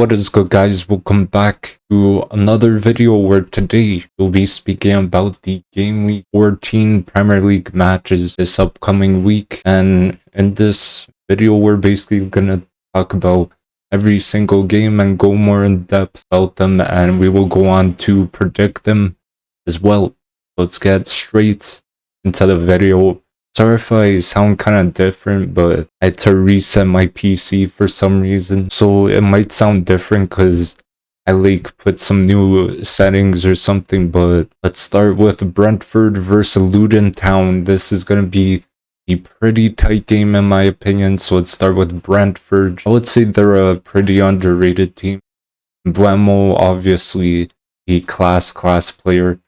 what is good, guys? Welcome back to another video where today we'll be speaking about the Game Week 14 Premier League matches this upcoming week. And in this video, we're basically gonna talk about every single game and go more in depth about them, and we will go on to predict them as well. Let's get straight into the video. Sorry if I sound kind of different, but I had to reset my PC for some reason. So it might sound different because I put some new settings or something. But let's start with Brentford versus Luton Town. This is going to be a pretty tight game in my opinion. So let's start with Brentford. I would say they're a pretty underrated team. Buemo, obviously a class player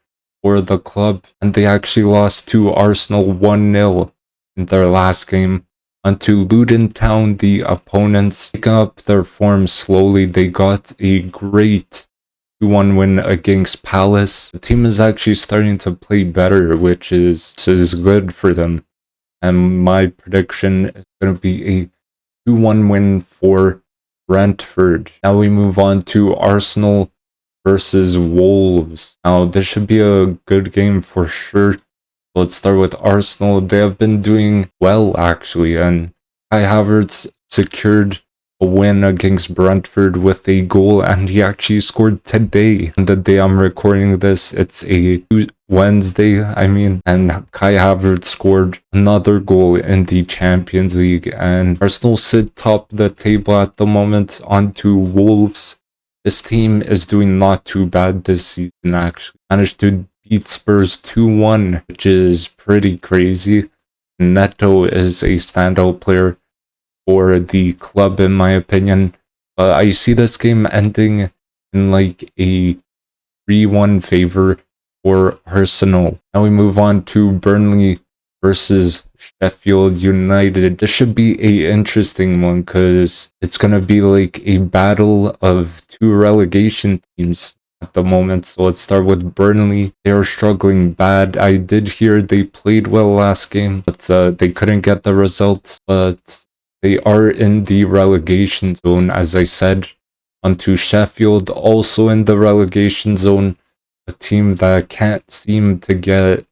for the club, and they actually lost to Arsenal 1-0 in their last game. Onto Luton Town, the opponents pick up their form slowly. They got a great 2-1 win against Palace. The team is actually starting to play better, which is good for them. And my prediction is going to be a 2-1 win for Brentford. Now we move on to Arsenal versus Wolves. Now this should be a good game for sure. Let's start with Arsenal. They have been doing well actually, and Kai Havertz secured a win against Brentford with a goal, and he actually scored today. And the day I'm recording this, it's a Wednesday, and Kai Havertz scored another goal in the Champions League, and Arsenal sit top the table at the moment. Onto Wolves. This team is doing not too bad this season, actually. Managed to beat Spurs 2-1, which is pretty crazy. Neto is a standout player for the club, in my opinion. But I see this game ending in a 3-1 favor for Arsenal. Now we move on to Burnley versus Sheffield United. This should be a interesting one because it's gonna be a battle of two relegation teams at the moment. So let's start with Burnley. They are struggling bad. I did hear they played well last game, but they couldn't get the results. But they are in the relegation zone, as I said. Onto Sheffield, also in the relegation zone. A team that can't seem to get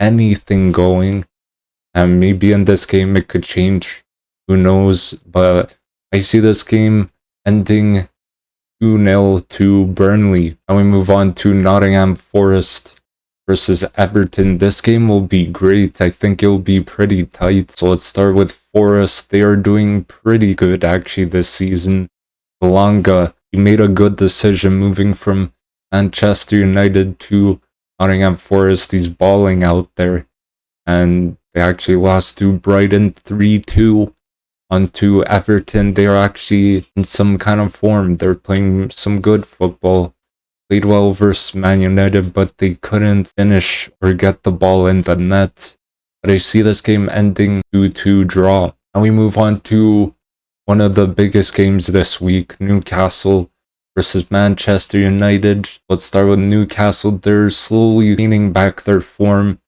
anything going. And maybe in this game it could change. Who knows? But I see this game ending 2-0 to Burnley. And we move on to Nottingham Forest versus Everton. This game will be great. I think it'll be pretty tight. So let's start with Forest. They are doing pretty good actually this season. Belanga, he made a good decision moving from Manchester United to Nottingham Forest. He's balling out there. And they actually lost to Brighton 3-2. Onto Everton, they are actually in some kind of form. They're playing some good football. Played well versus Man United, but they couldn't finish or get the ball in the net. But I see this game ending 2-2 draw. Now we move on to one of the biggest games this week, Newcastle versus Manchester United. Let's start with Newcastle. They're slowly gaining back their form.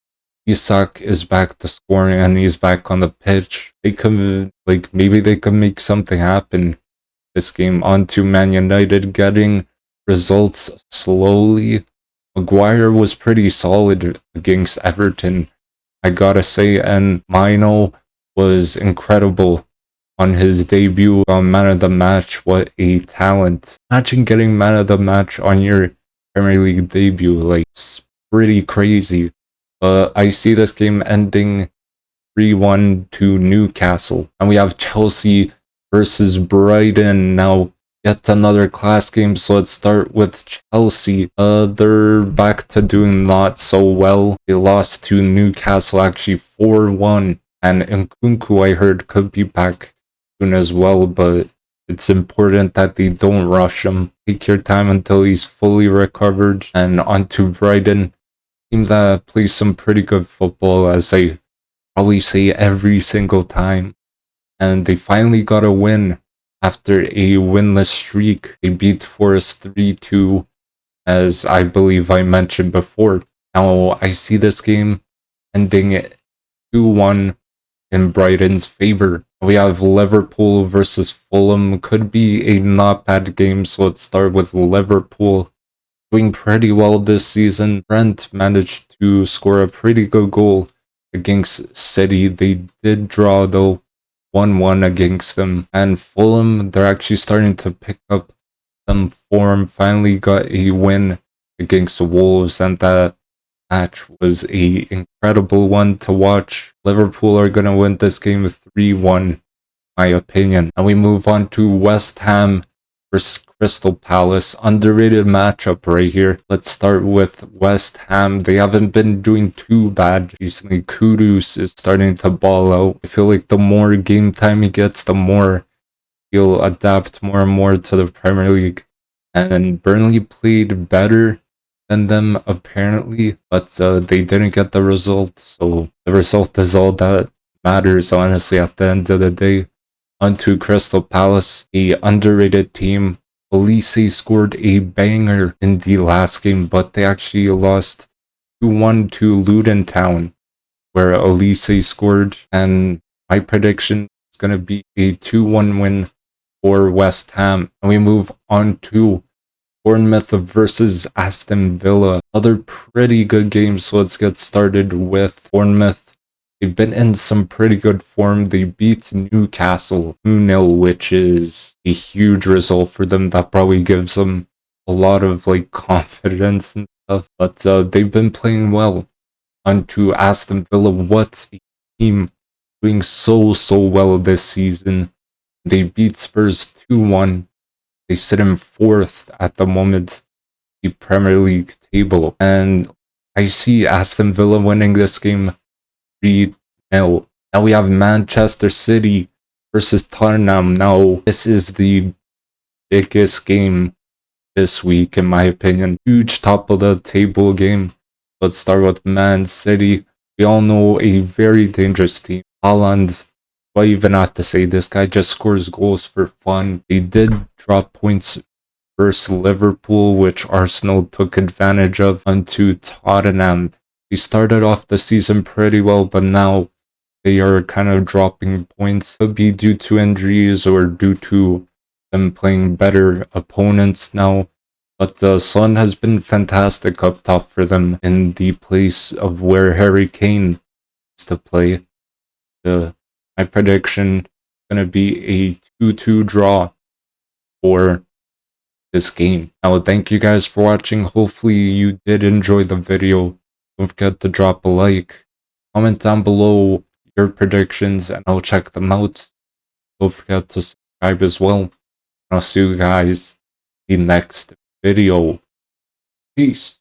Isak is back to scoring and he's back on the pitch. They could maybe they could make something happen this game. Onto Man United, getting results slowly. Maguire was pretty solid against Everton, I gotta say, and Mino was incredible on his debut on Man of the Match. What a talent. Imagine getting Man of the Match on your Premier League debut. It's pretty crazy. I see this game ending 3-1 to Newcastle. And we have Chelsea versus Brighton. Now, yet another class game. So let's start with Chelsea. They're back to doing not so well. They lost to Newcastle actually 4-1. And Nkunku, I heard, could be back soon as well. But it's important that they don't rush him. Take your time until he's fully recovered. And onto Brighton. Team that plays some pretty good football, as I probably say every single time. And they finally got a win after a winless streak. They beat Forest 3-2, as I believe I mentioned before. Now I see this game ending 2-1 in Brighton's favor. We have Liverpool versus Fulham. Could be a not bad game, so let's start with Liverpool. Doing pretty well this season. Trent managed to score a pretty good goal against City. They did draw though, 1-1 against them. And Fulham, they're actually starting to pick up some form. Finally got a win against Wolves, and that match was a incredible one to watch. Liverpool are gonna win this game 3-1, my opinion. And we move on to West Ham versus Crystal Palace. Underrated matchup right here. Let's start with West Ham. They haven't been doing too bad recently. Kudus is starting to ball out. I feel like the more game time he gets, the more he'll adapt more and more to the Premier League. And Burnley played better than them apparently, but they didn't get the result. So the result is all that matters, honestly, at the end of the day. Onto Crystal Palace, a underrated team. Elise scored a banger in the last game, but they actually lost 2-1 to Luton Town, where Elise scored. And my prediction is going to be a 2-1 win for West Ham. And we move on to Bournemouth versus Aston Villa. Another pretty good game, so let's get started with Bournemouth. They've been in some pretty good form. They beat Newcastle 2-0, which is a huge result for them. That probably gives them a lot of confidence and stuff. But they've been playing well. Onto Aston Villa. What a team, doing so well this season. They beat Spurs 2-1. They sit in 4th at the moment, the Premier League table. And I see Aston Villa winning this game 3-0. Now we have Manchester City versus Tottenham. Now, this is the biggest game this week, in my opinion. Huge top of the table game. Let's start with Man City. We all know a very dangerous team. Haaland, I even have to say, this guy just scores goals for fun. They did drop points versus Liverpool, which Arsenal took advantage of. Onto Tottenham. They started off the season pretty well, but now they are kind of dropping points. Could be due to injuries or due to them playing better opponents now. But the Son has been fantastic up top for them in the place of where Harry Kane is to play. My prediction is going to be a 2-2 draw for this game. Now, thank you guys for watching. Hopefully you did enjoy the video. Don't forget to drop a like. Comment down below your predictions and I'll check them out. Don't forget to subscribe as well. And I'll see you guys in the next video. Peace.